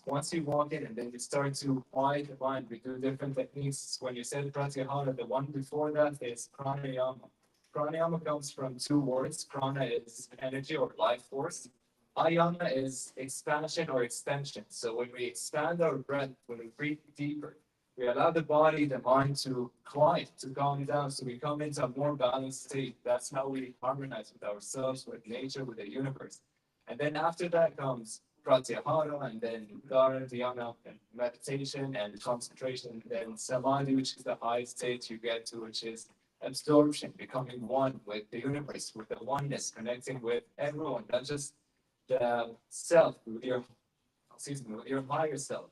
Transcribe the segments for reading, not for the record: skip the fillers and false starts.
once you walk in and then you start to quiet the mind, we do different techniques. When you said pratyahara, the one before that is pranayama. Pranayama comes from two words. Prana is energy or life force. Ayana is expansion or extension. So when we expand our breath, when we breathe deeper, we allow the body, the mind to quiet, to calm down. So we come into a more balanced state. That's how we harmonize with ourselves, with nature, with the universe. And then after that comes pratyahara, and then dhyana, and meditation and concentration, and then samadhi, which is the highest state you get to, which is absorption, becoming one with the universe, with the oneness, connecting with everyone, not just the self, with your, excuse me, with your higher self.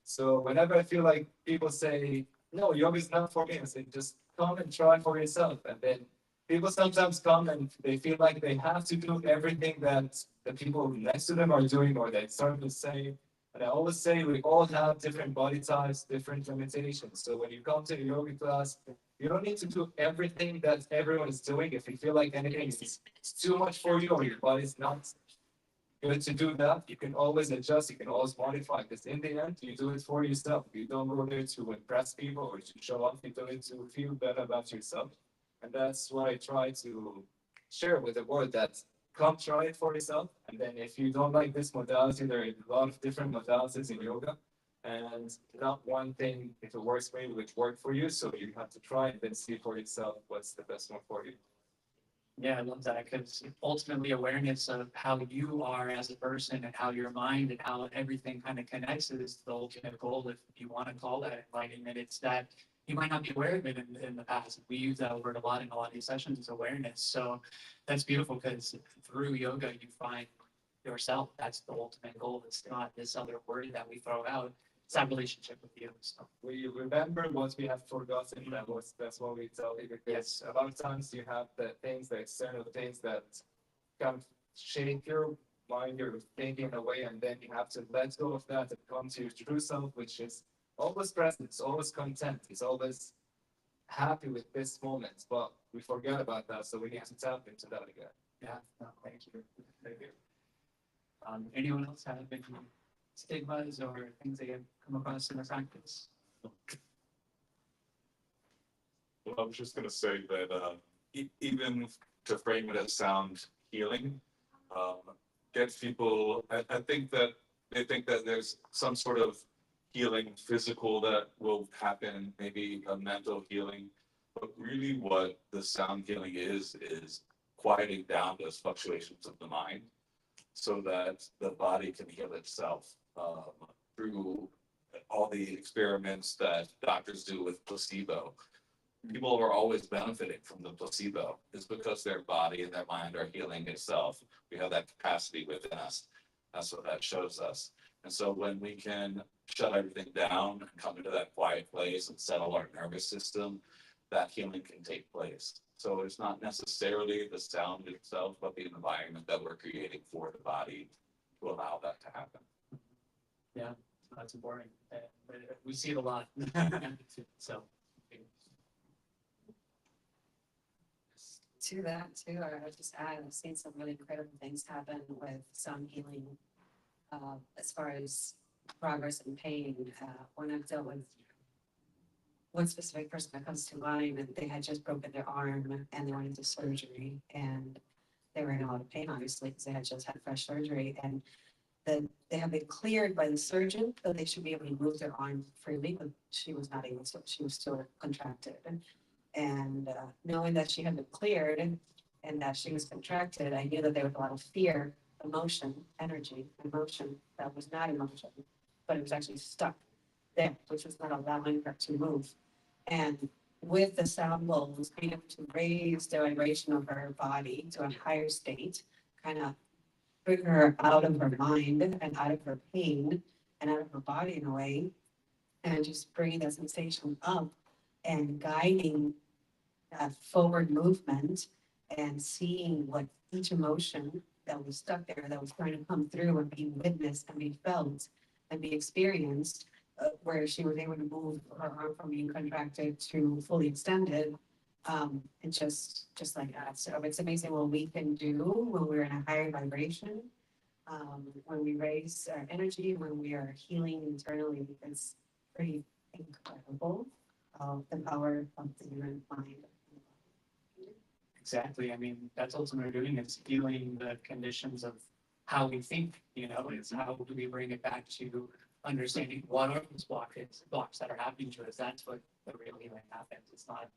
So whenever I feel like people say, no, yoga is not for me, I say, just come and try for yourself. And then people sometimes come and they feel like they have to do everything that the people next to them are doing or they start to say. And I always say we all have different body types, different limitations. So when you come to a yoga class, you don't need to do everything that everyone is doing. If you feel like anything is too much for you or your body's not good to do that, you can always adjust, you can always modify, because in the end, you do it for yourself. You don't go there to impress people or to show off, you do it to feel better about yourself. And that's what I try to share with the world, that come try it for yourself. And then if you don't like this modality, there are a lot of different modalities in yoga. And not one thing, if it works for you, which work for you. So you have to try and then see for yourself what's the best one for you. Yeah, I love that because ultimately awareness of how you are as a person and how your mind and how everything kind of connects is the ultimate goal, if you want to call that enlightenment. It's that you might not be aware of it in the past. We use that word a lot in a lot of these sessions is awareness. So that's beautiful because through yoga you find yourself. That's the ultimate goal. It's not this other word that we throw out. It's that relationship with you. So We remember what we have forgotten. That's what we tell you, because yes. a lot of times you have the things, the external things that kind of shape your mind, your thinking away, and then you have to let go of that and come to your true self, which is always present, it's always content, it's always happy with this moment. But we forget about that, so we need to tap into that again. Yeah, no, thank you. Thank you. Anyone else have any stigmas or things they have come across in their practice? Well, I was just going to say that even to frame it as sound healing, um, gets people, I think that they think that there's some sort of healing physical that will happen, maybe a mental healing. But really, what the sound healing is quieting down those fluctuations of the mind so that the body can heal itself through all the experiments that doctors do with placebo. People are always benefiting from the placebo. It's because their body and their mind are healing itself. We have that capacity within us. That's what that shows us. And so when we can shut everything down and come into that quiet place and settle our nervous system, that healing can take place. So it's not necessarily the sound itself, but the environment that we're creating for the body to allow that to happen. Yeah, that's important. We see it a lot. So, To that too, I would just add, I've seen some really incredible things happen with some healing, as far as progress and pain. When I've dealt with one specific person that comes to mind, and they had just broken their arm and they went into surgery, and they were in a lot of pain, obviously, because they had just had fresh surgery, and then they have been cleared by the surgeon that they should be able to move their arm freely, but she was not able to. She was still contracted. And knowing that she had been cleared and that she was contracted, I knew that there was a lot of fear, emotion, energy, emotion that was not emotion, but it was actually stuck there, which was not allowing her to move. And with the sound bowls, being able to raise the vibration of her body to a higher state, kind of bring her out of her mind and out of her pain and out of her body in a way, and just bringing that sensation up and guiding that forward movement and seeing what each emotion that was stuck there, that was trying to come through and be witnessed and be felt and be experienced, where she was able to move her arm from being contracted to fully extended, and just like that. So it's amazing what we can do when we're in a higher vibration, when we raise our energy, when we are healing internally, it's pretty incredible, the power of the human mind. Exactly. I mean, that's what we're doing is healing the conditions of how we think, is how do we bring it back to understanding what are those blocks that are happening to us. That's what the real healing happens. It's not,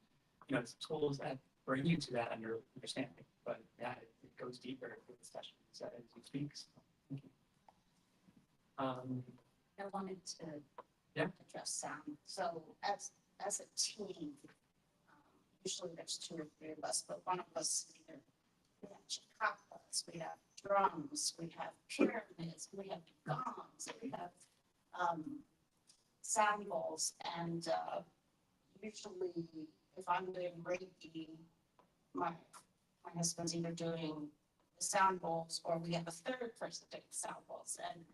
it's tools that bring you to that understanding, but yeah, it goes deeper with the session as you speak. So, thank you. I wanted to Yeah. address sound. So as a team, usually there's two or three of us, but one of us either we have chakras, we have drums, we have pyramids, we have gongs, we have sound bowls, and usually if I'm doing Reiki, my husband's either doing the sound bowls or we have a third person doing sound bowls, and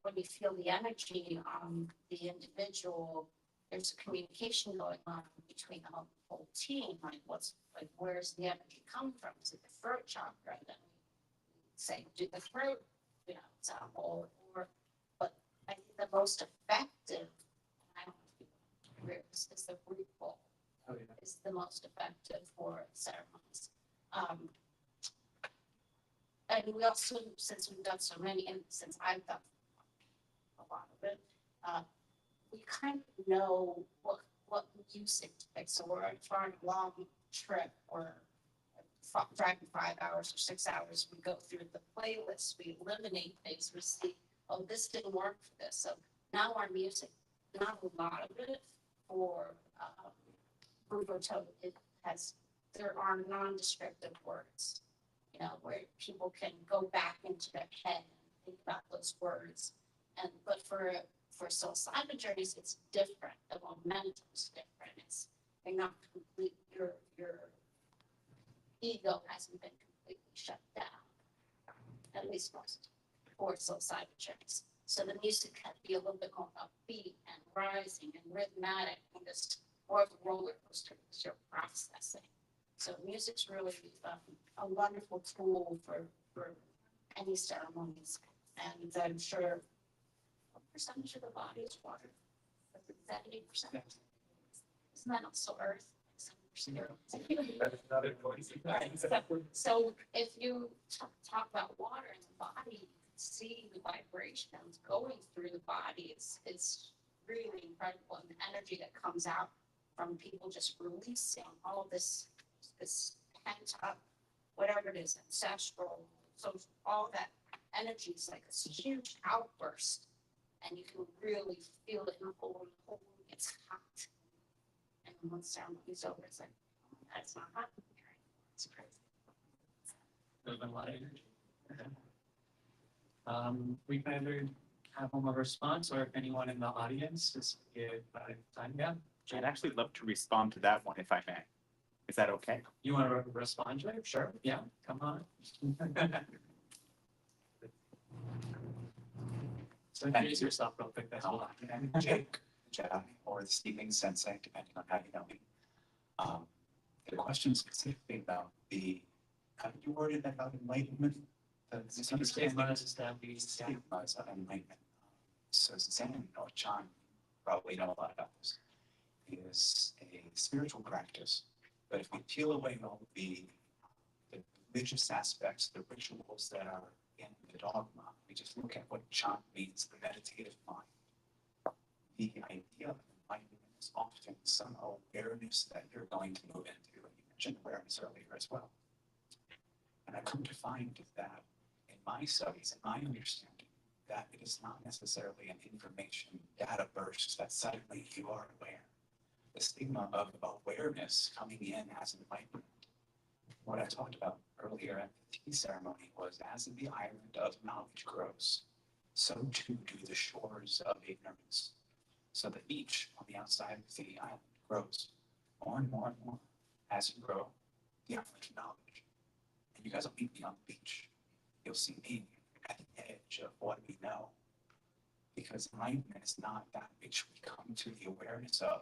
when you feel the energy on the individual, there's a communication going on between the whole team, where's the energy coming from? Is it the throat chakra? Then we say, do the throat, sound bowl, but I think the most effective, I don't know if you agree, is the root bowl. Oh, yeah. Is the most effective for ceremonies. And we also, since we've done so many, and since I've done a lot of it, we kind of know what music to pick. So we're on a long trip or driving 5 hours or 6 hours. We go through the playlist, we eliminate things, we see, oh, this didn't work for this. So now our music, not a lot of it for Bruvoto, there are non-descriptive words, where people can go back into their head and think about those words. But for psilocybin journeys, it's different. The momentum's different. You're not complete. Your ego hasn't been completely shut down. At least most for psilocybin journeys. So the music can be a little bit more upbeat and rising and rhythmic and just more of a roller coaster because you're processing. So music's really a wonderful tool for any ceremonies. And I'm sure, what percentage of the body is water? 70%. Isn't that also earth? 70%. Right. So if you talk about water in the body, you can see the vibrations going through the body. It's really incredible, and the energy that comes out from people just releasing all this pent up, whatever it is, ancestral. So all that energy is like this huge outburst, and you can really feel it in the whole room. It's hot, and then once ceremony's over, it's like, that's not hot. It's crazy. There's been a lot of energy. We can either have one more response, or if anyone in the audience is give time. Yeah, I'd actually love to respond to that one if I may. Is that okay? you want to respond to it? Sure. Yeah, come on. So introduce yourself real quick. That's all. I'm Jake Jedi, or the Steeping Sensei, depending on how you know me. The question specifically about how did you word it about enlightenment? The Stigmas that we stigmas of enlightenment. So Zen or Chan, probably know a lot about this, is a spiritual practice. But if we peel away all the religious aspects, the rituals that are in the dogma, we just look at what Chan means, the meditative mind. The idea of enlightenment is often some awareness that you're going to move into. And you mentioned awareness earlier as well. And I come to find that in my studies, in my understanding, that it is not necessarily an information data burst that suddenly you are aware. The stigma of awareness coming in as enlightenment. What I talked about earlier at the tea ceremony was, as the island of knowledge grows, so too do the shores of ignorance. So the beach on the outside of the island grows more and more and more. As you grow, the island of knowledge. And you guys will meet me on the beach. You'll see me at the edge of what we know. Because enlightenment is not that which we come to the awareness of.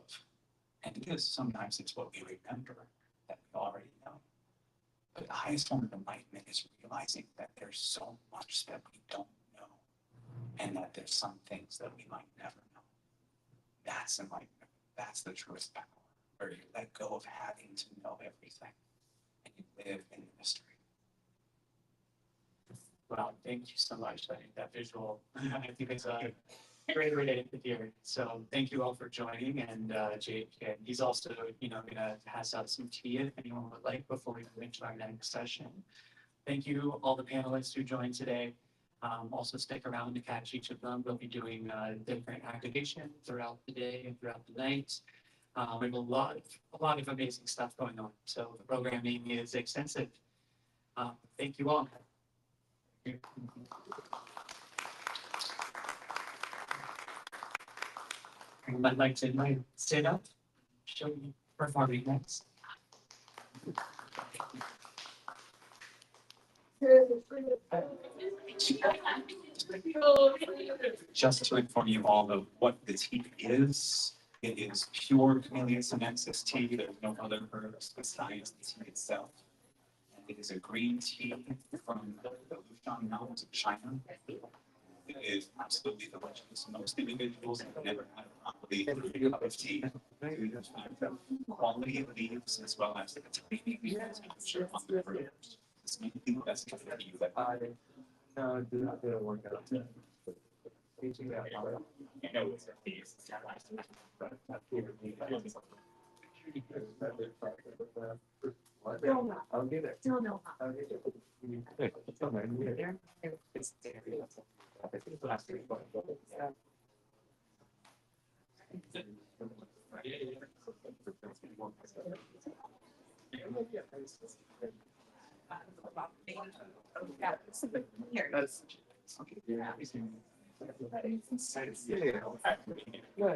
And it is sometimes it's what we remember that we already know. But the highest form of enlightenment is realizing that there's so much that we don't know, and that there's some things that we might never know. That's enlightenment. That's the truest power, where you let go of having to know everything, and you live in the mystery. Wow, thank you so much. I think that visual, I think it's a great way to hear. So thank you all for joining, and Jake, and he's also, gonna pass out some tea if anyone would like before we move into our next session. Thank you, all the panelists who joined today. Also stick around to catch each of them. They'll be doing different activation throughout the day and throughout the night. We have a lot of amazing stuff going on. So the programming is extensive. Thank you all. I'd like to invite Sid up, show you performing next. Just to inform you all of what the tea is, it is pure Camellia sinensis tea. There's no other herbs besides the tea itself. It is a green tea from the Lushan Mountains of China. It is absolutely delicious. Most individuals have never had a quality cup of tea. Quality leaves as well as the tiny beans on the fruit. This may be the best gift for you that No, do not work out. you know it's a tea. I'll get it. Still no. I'll get it. It's on my mirror. It's there. I think it's last week. Yeah. That's. Yeah. Yeah.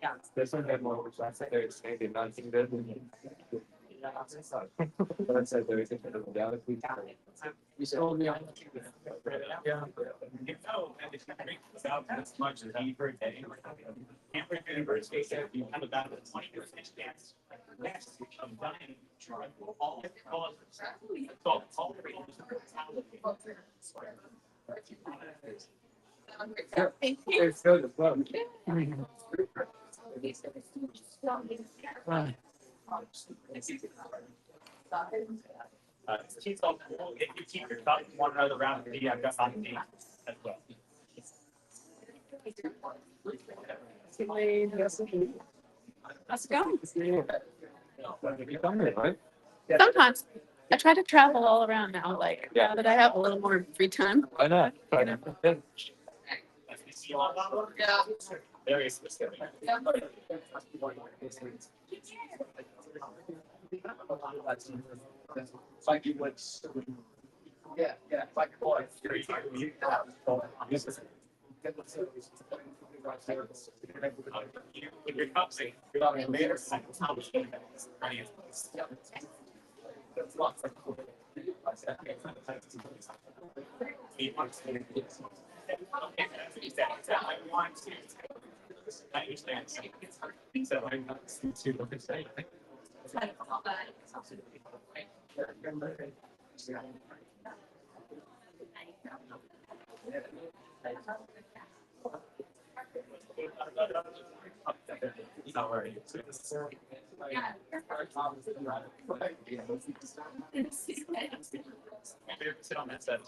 Yeah. This one had more, which I said there is maybe nothing good. But I said there is a bit of reality. You told me. Yeah. You know, and if you drink about as much as you per day, Cambridge University said you have about a 20% chance next of dying from all causes. So all three. It's good as well. She's all cool. If you keep your thoughts one another around, maybe I've got something as well. How's it going? You come here, right? Sometimes. I try to travel all around now, like Yeah. now that I have a little more free time. Why not? Yeah. Very specific. Like you would. Yeah, like boy. With your cups, you're on a later cycle. I understand. So I'm not super excited. Not worried. Sit on that side.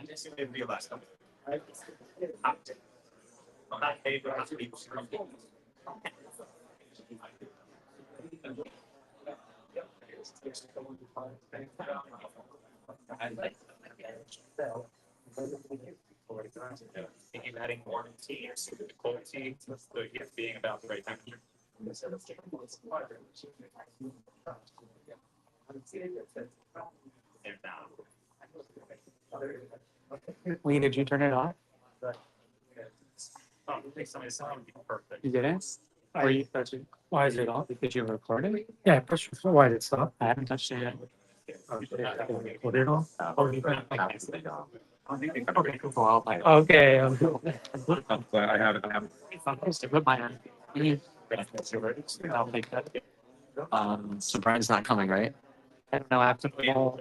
This may be the last one. Not paid, but has to be. Thinking of adding more tea or cold tea, so being about the right time. And Lee, did you turn it off? I think somebody saw it would be perfect. You didn't? Or you touched it? Why is it off? Did you record it? Yeah, I pushed record. Why did it stop? I haven't touched it yet. Put it on. Okay, cool. I'll like. Okay. I have it. If I'm supposed to put my hand. I'll take that. So Brian's not coming, right? I don't know, I have to call.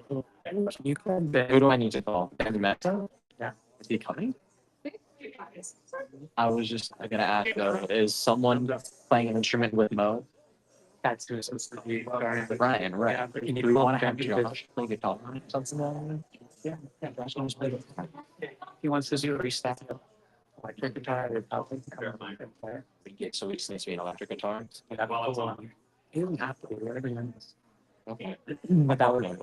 You call Who Ben. do I need to call? Ben Meta? Yeah. Is he coming? I was just gonna ask though, is someone playing an instrument with Mo? That's who's supposed to be. Brian, right? Yeah, but you need Do we to want to call have Ben because- Josh play guitar or something like that? Yeah, Josh wants to play guitar. He wants to do a restack of electric guitar with outfit. Yeah, so he just needs to be an electric guitar. He doesn't have to be, whatever he wants. Okay. But that would.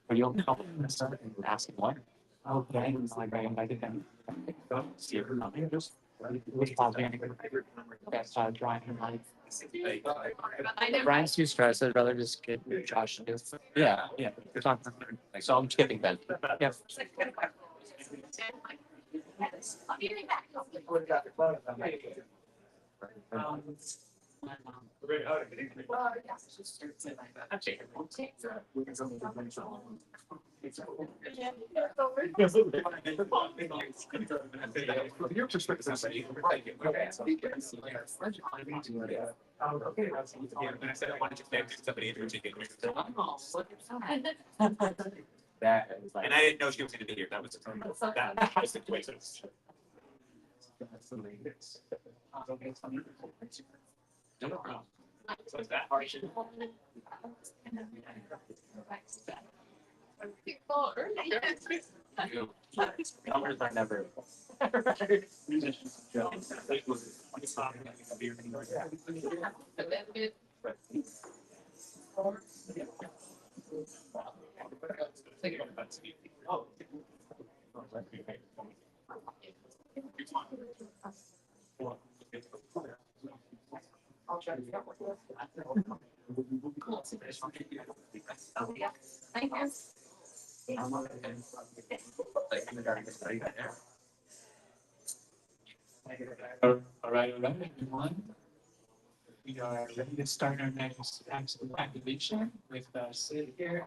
But you'll call him and start and ask him why. Okay, like I invited him. See if nothing, just. Was probably that's drawing him like. Brian's too stressed, I'd rather just get Josh to do. Yeah, Yeah, you're talking. so I'm skipping Ben. Yeah. I'll be right back. Your perspective is right. I said I wanted to connect to somebody in particular. That is And I didn't know she was gonna be here. That was the situation. So is that numbers are never. Thank you. All right, everyone. We are ready to start our next activation with Sid here.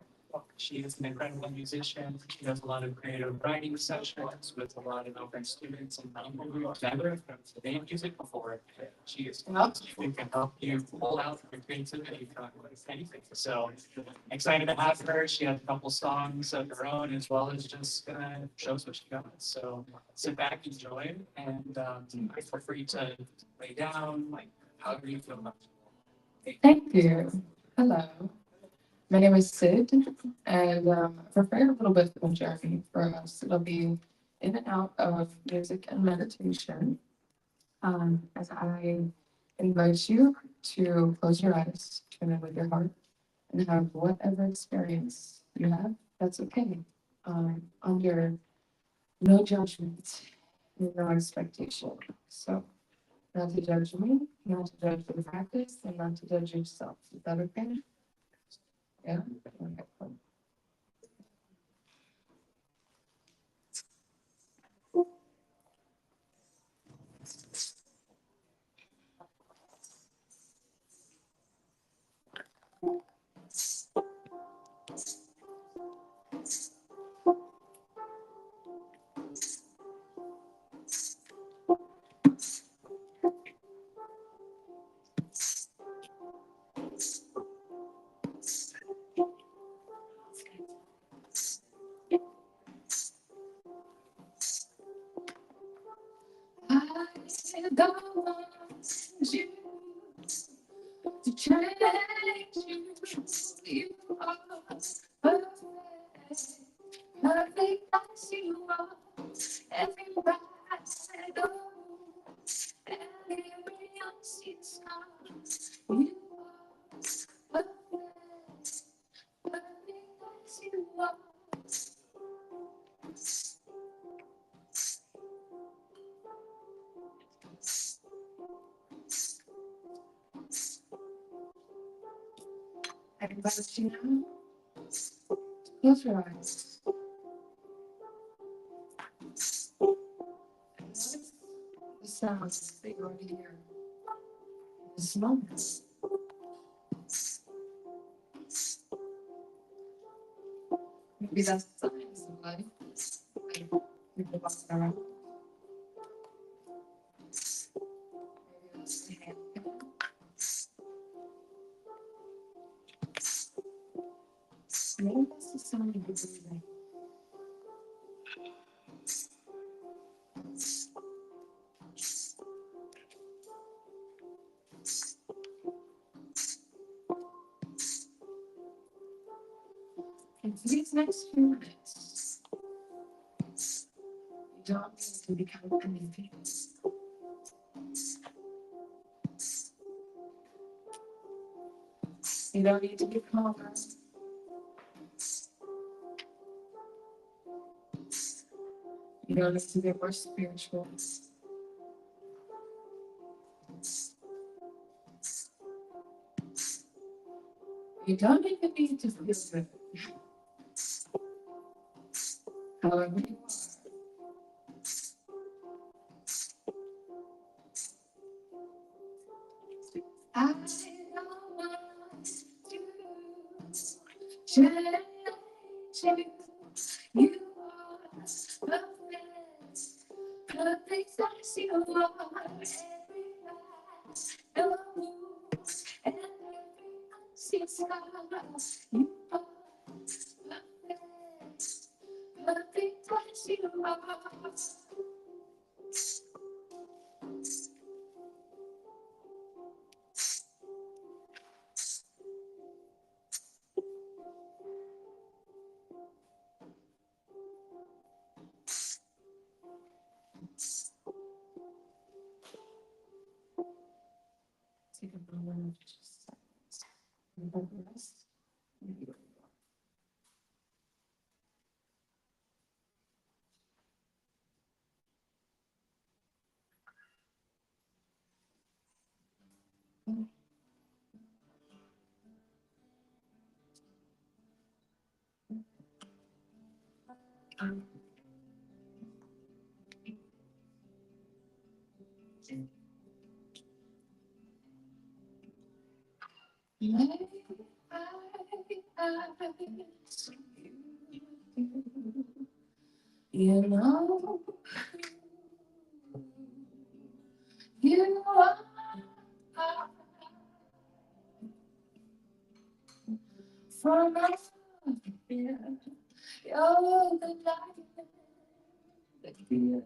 She is an incredible musician. She does a lot of creative writing sessions with a lot of open students and members from today music before. She is who can help you pull out your creativity from anything. So excited to have her. She has a couple songs of her own as well as just shows what she got. So sit back, enjoy, and feel free to lay down, like however you feel. Thank you. Hello. My name is Sid, and I've prepared a little bit of a journey for us. It'll be in and out of music and meditation. As I invite you to close your eyes, tune in with your heart, and have whatever experience you have, that's okay. Under no judgment, and no expectation. So, not to judge me, not to judge the practice, and not to judge yourself. Is that okay? Yeah. Okay, cool. I said God wants you to change you. You are perfect, perfect as you are. Everybody said go, and everybody else is gone. You are perfect, perfect as you are. I invite you now. Close your eyes. Notice the sounds that you already hear. This moment. Maybe that's the signs of life. Like people walking around. Maybe that's the hand. Maybe that's the sound of your breathing. And for these next few minutes, you don't need to become anything. You don't need to be calmer. You don't need to be more spiritual. You don't even need to feel good. However you are. I don't want to change you. You are perfect, perfect as you are. Every rise, no moves, and every unseen scar. You are perfect, perfect as you are. Take a moment of just silence. And let the rest be where you are. May I ask you, you know, you are from us, yeah. You're the light, the fear,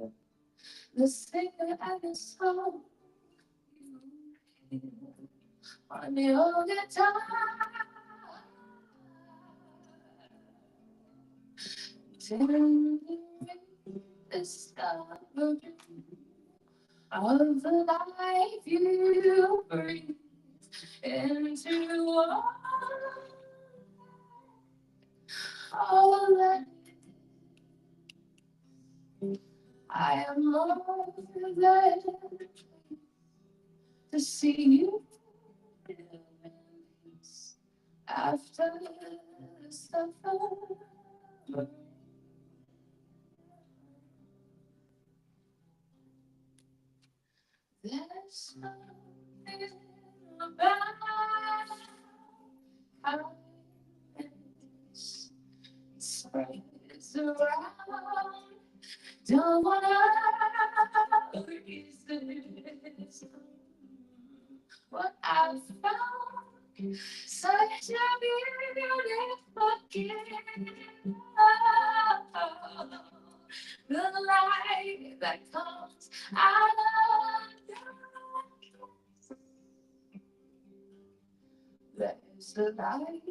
the singer and the song. You hear on your guitar. Telling me discovery of the life you breathe into all that I am more than to see you in peace after the suffer. There's something about kindness spreads around. Don't wanna resist what I found. Such a beautiful gift. The light that comes out of your eyes. There's a light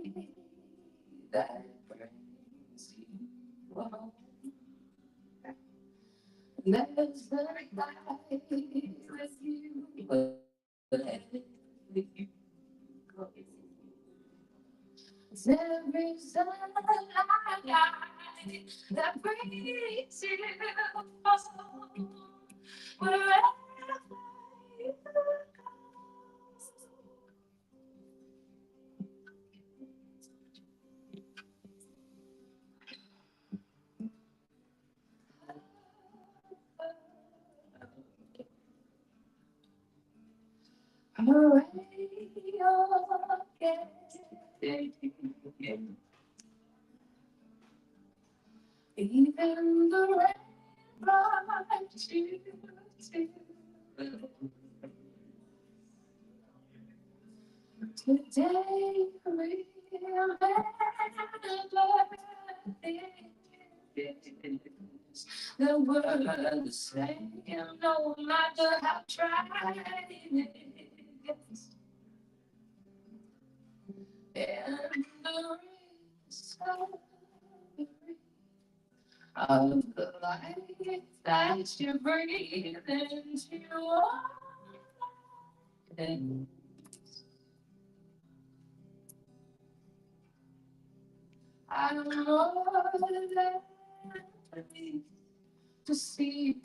that brings you home. There's a light with you wherever you go. There is a light that brings you home. Wherever you go. Even the rain brought you to today. Remember this. The world the same, no matter how trying it gets. And the risk of the life that you breathe into and I don't know that to see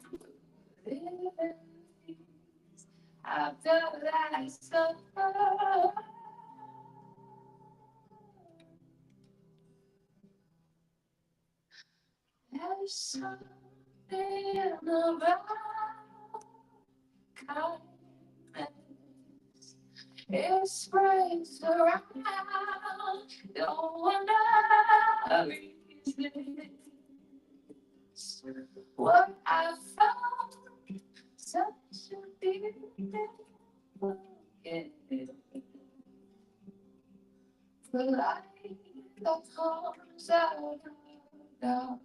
it after that suffer. There's something about kindness. It spreads around. Don't wonder is this what I found such a beautiful gift. The light that comes out of dark.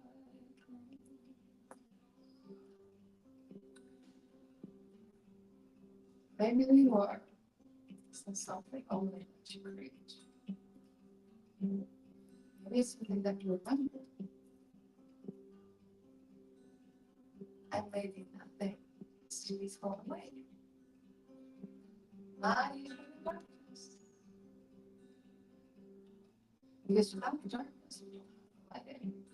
Maybe you are. It's something only that you create. Maybe it's something that you remember. And maybe nothing is far away. My universe. Because without the darkness, we don't have light anymore.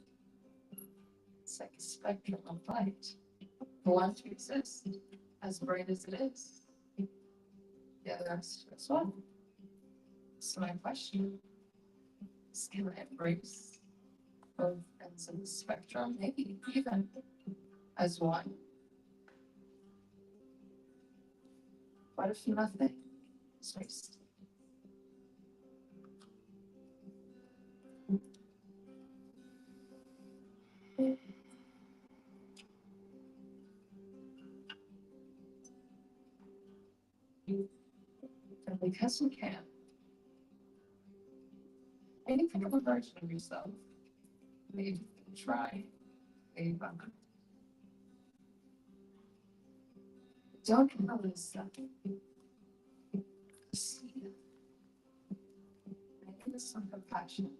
It's like a spectrum of light. The one to exist, as bright as it is. The other has to as well. So my question is, can I embrace both ends of the spectrum, maybe even as one? What if nothing is wasted? And because you can, maybe think of a version of yourself. Maybe you can try. Maybe don't know this stuff. See it. Maybe with some compassion.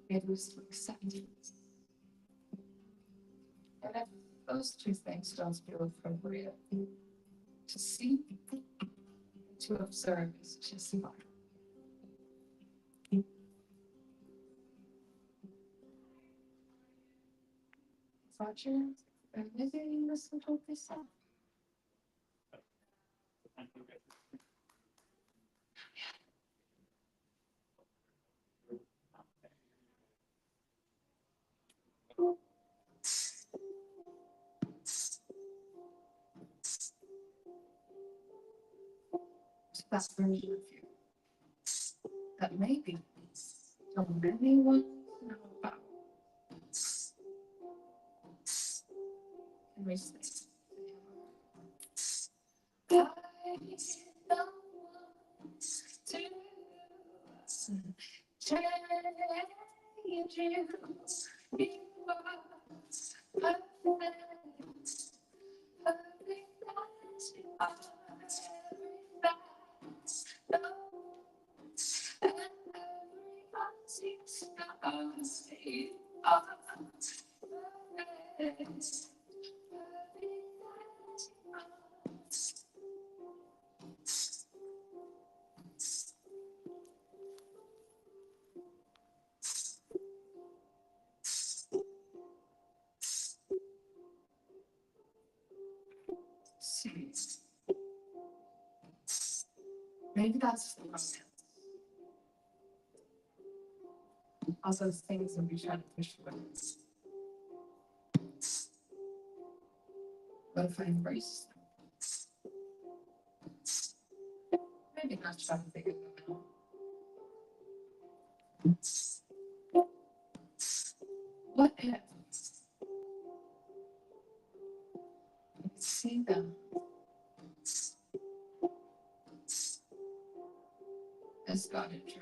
Maybe with some acceptance. And if those two things don't feel appropriate, to see, to observe is just fine. Roger, maybe listen to what they said. That version of you that maybe don't really want to know about. Can we say, I don't want to change you. You are perfect. Perfect as you are. Maybe that's the romance. All those things that we try to push away. What if I embrace them? maybe not try to figure it out. What happens? You see them. As God and true.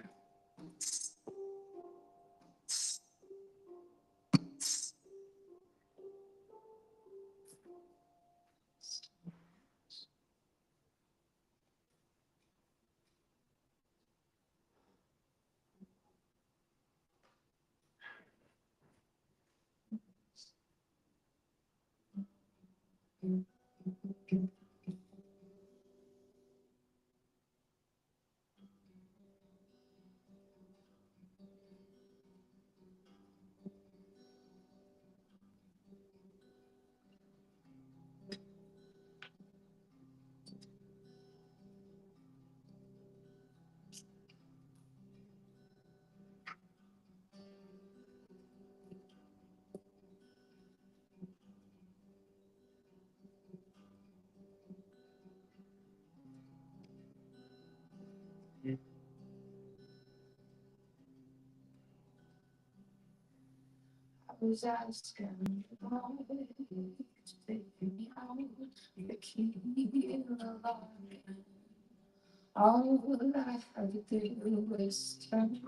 I was asking why to take me out, the key in the lock. All I had to do was turn.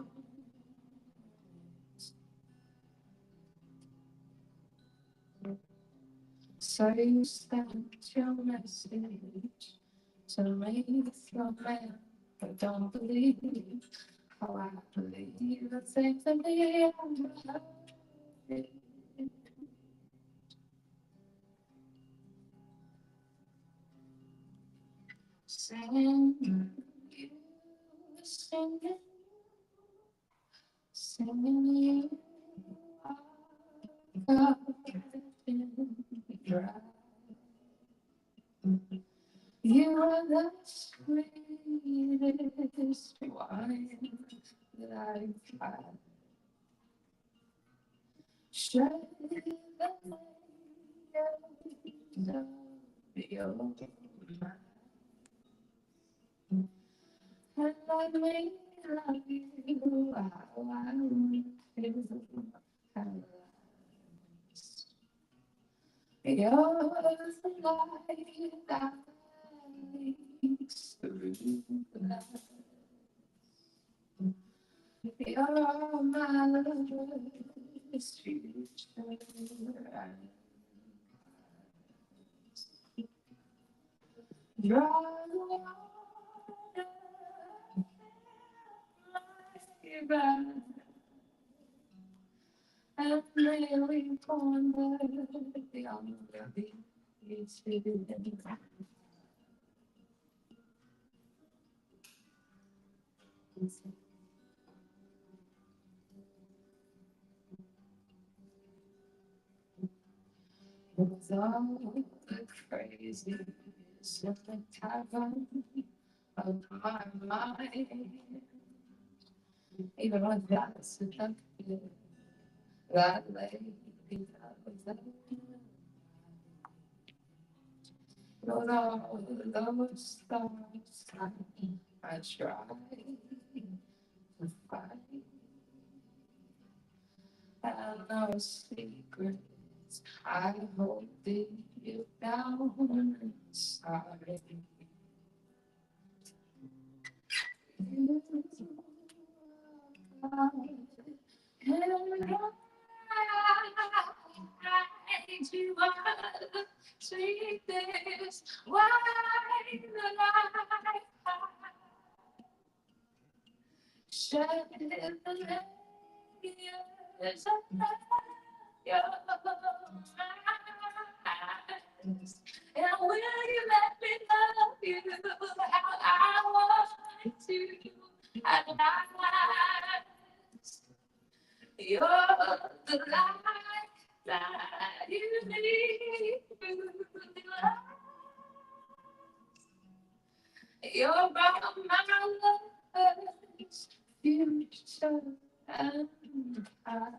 So you sent your message to me from man, but don't believe how I believe the things that we have. Singing, you singing, singing you. God in your eyes. You are the sweetest wine that I've had. Share the layers of your mind. And let me love you how I want to. You're the light that leads through the night. You're all my lover's future. Draw the water in my eyes. And really ponder the unloving is hidden. It was all the craziness of the tavern of my mind. Even with that seductive, that lady that was there. It was all those thoughts I tried to fight. And no secrets I hold deep down inside. You are and you are the sweetest wine that I've had. Shed in the layers of your eyes. And will you let me love you how I want to at last? You're the light that you need through the light. You're my lover's future and past.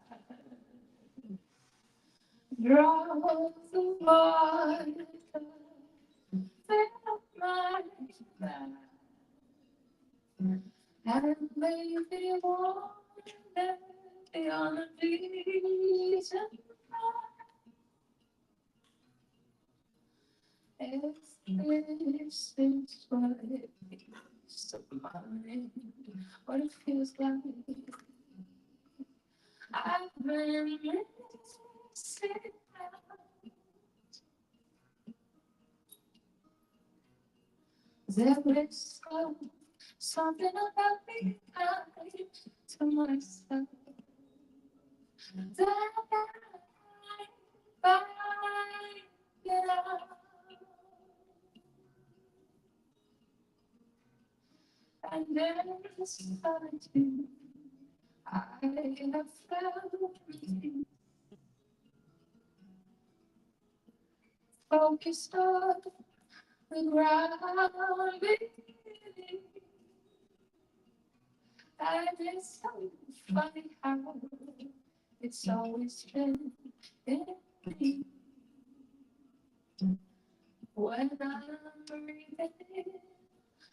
Draw the water, fill my glass. And maybe one day on a decent if this is what it is of mine, what it feels like, I've been missing out. There is something about me I to myself that I find it out. And there's solitude I have felt focused on the ground beneath. And it's so funny how it's always been in me. When I'm breathing